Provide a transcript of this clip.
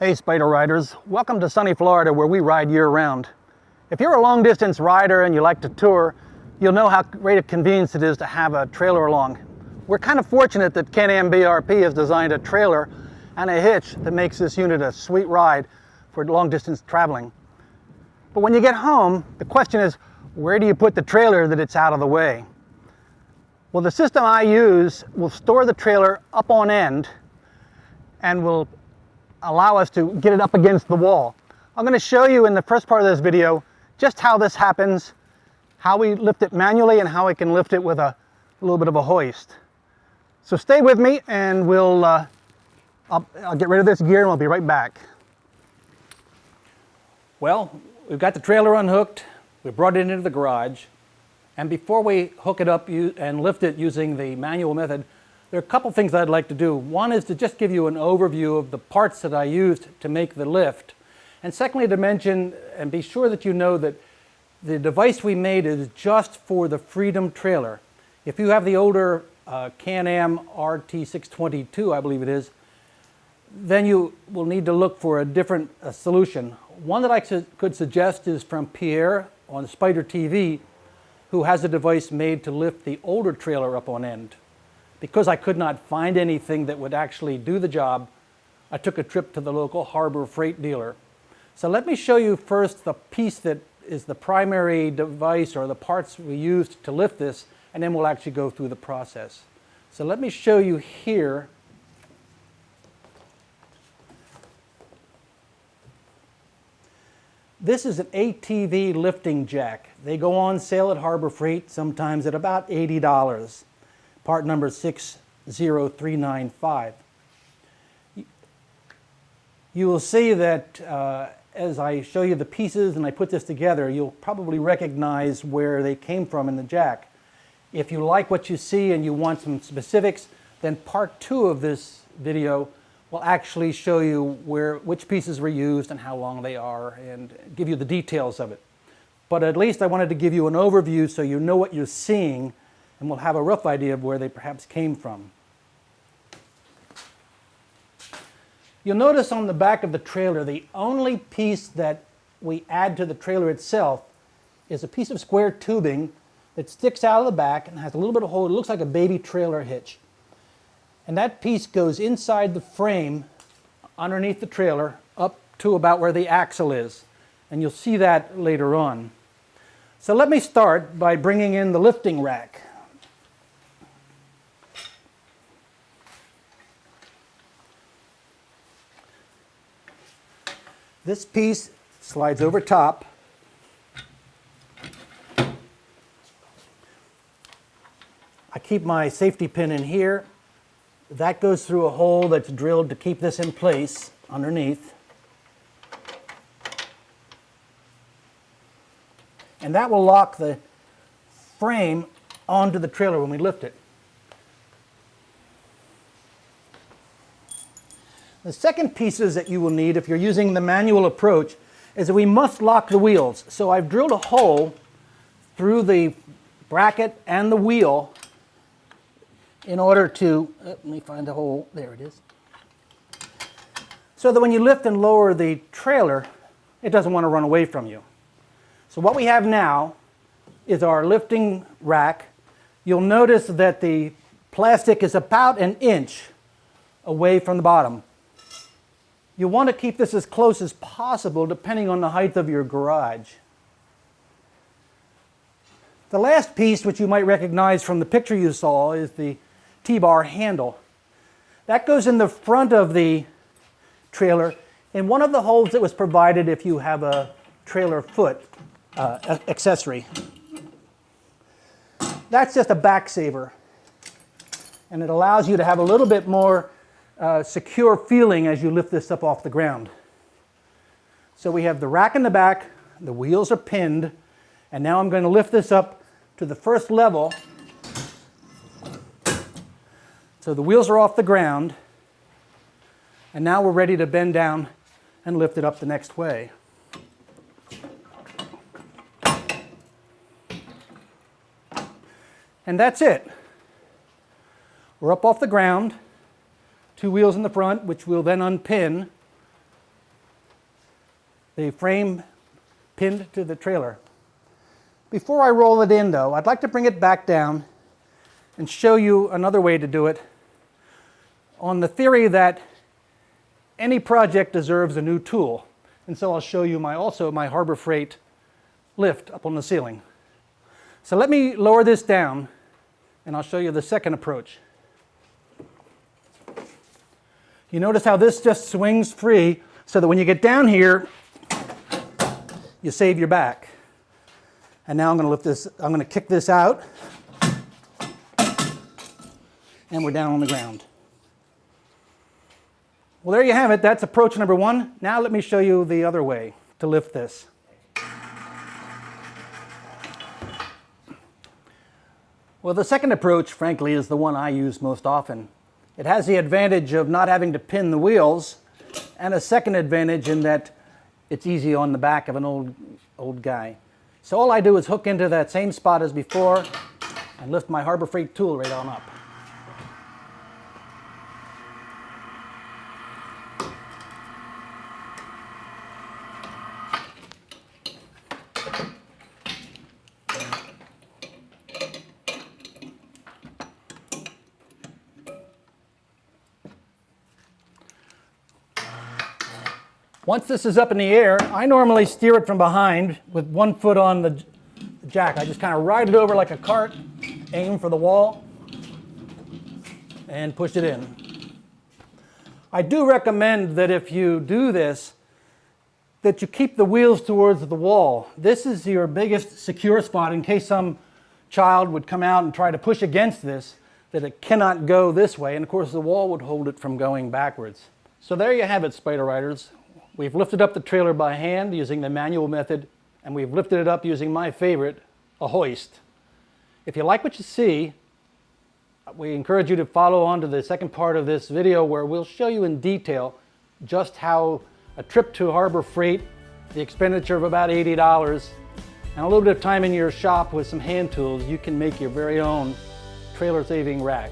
Hey Spyder riders, welcome to sunny Florida where we ride year-round. If you're a long-distance rider and you like to tour, you'll know how great a convenience it is to have a trailer along. We're kind of fortunate that Can-Am BRP has designed a trailer and a hitch that makes this unit a sweet ride for long-distance traveling. But when you get home, the question is, where do you put the trailer that it's out of the way? Well, the system I use will store the trailer up on end and will allow us to get it up against the wall. I'm going to show you in the first part of this video just how this happens, how we lift it manually, and how we can lift it with a little bit of a hoist. So stay with me and I'll get rid of this gear and we'll be right back. Well, we've got the trailer unhooked, we brought it into the garage, and before we hook it up and lift it using the manual method, there are a couple things I'd like to do. One is to just give you an overview of the parts that I used to make the lift. And secondly, to mention and be sure that you know that the device we made is just for the Freedom trailer. If you have the older Can-Am RT622, I believe it is, then you will need to look for a different solution. One that I could suggest is from Pierre on Spyder TV, who has a device made to lift the older trailer up on end. Because I could not find anything that would actually do the job, I took a trip to the local harbor freight dealer. So let me show you first the piece that is the primary device or the parts we used to lift this, and then we'll actually go through the process. So let me show you here. This is an ATV lifting jack. They go on sale at Harbor Freight, sometimes at about $80. Part number 60395. You will see that as I show you the pieces and I put this together, you'll probably recognize where they came from in the jack. If you like what you see and you want some specifics, then part 2 of this video will actually show you which pieces were used and how long they are and give you the details of it. But at least I wanted to give you an overview so you know what you're seeing, and we'll have a rough idea of where they perhaps came from. You'll notice on the back of the trailer, the only piece that we add to the trailer itself is a piece of square tubing that sticks out of the back and has a little bit of hole. It looks like a baby trailer hitch. And that piece goes inside the frame underneath the trailer up to about where the axle is. And you'll see that later on. So let me start by bringing in the lifting rack. This piece slides over top. I keep my safety pin in here. That goes through a hole that's drilled to keep this in place underneath. And that will lock the frame onto the trailer when we lift it. The second pieces that you will need if you're using the manual approach is that we must lock the wheels. So I've drilled a hole through the bracket and the wheel in order to, let me find the hole, there it is. So that when you lift and lower the trailer, it doesn't want to run away from you. So what we have now is our lifting rack. You'll notice that the plastic is about 1 inch away from the bottom. You want to keep this as close as possible depending on the height of your garage. The last piece, which you might recognize from the picture you saw, is the T-bar handle. That goes in the front of the trailer in one of the holes that was provided if you have a trailer foot accessory. That's just a back saver, and it allows you to have a little bit more secure feeling as you lift this up off the ground. So we have the rack in the back, the wheels are pinned, and now I'm going to lift this up to the first level. So the wheels are off the ground, and now we're ready to bend down and lift it up the next way. And that's it. We're up off the ground, 2 wheels in the front, which we'll then unpin, the frame pinned to the trailer. Before I roll it in though, I'd like to bring it back down and show you another way to do it on the theory that any project deserves a new tool. And so I'll show you also my Harbor Freight lift up on the ceiling. So let me lower this down and I'll show you the second approach. You notice how this just swings free so that when you get down here, you save your back. And now I'm going to lift this, I'm going to kick this out and we're down on the ground. Well, there you have it. That's approach number one. Now let me show you the other way to lift this. Well, the second approach, frankly, is the one I use most often. It has the advantage of not having to pin the wheels, and a second advantage in that it's easy on the back of an old guy. So all I do is hook into that same spot as before and lift my Harbor Freight tool right on up. Once this is up in the air, I normally steer it from behind with one foot on the jack. I just kind of ride it over like a cart, aim for the wall, and push it in. I do recommend that if you do this, that you keep the wheels towards the wall. This is your biggest secure spot in case some child would come out and try to push against this, that it cannot go this way, and of course the wall would hold it from going backwards. So there you have it, Spyder Riders. We've lifted up the trailer by hand using the manual method, and we've lifted it up using my favorite, a hoist. If you like what you see, we encourage you to follow on to the second part of this video where we'll show you in detail just how a trip to Harbor Freight, the expenditure of about $80, and a little bit of time in your shop with some hand tools, you can make your very own trailer saving rack.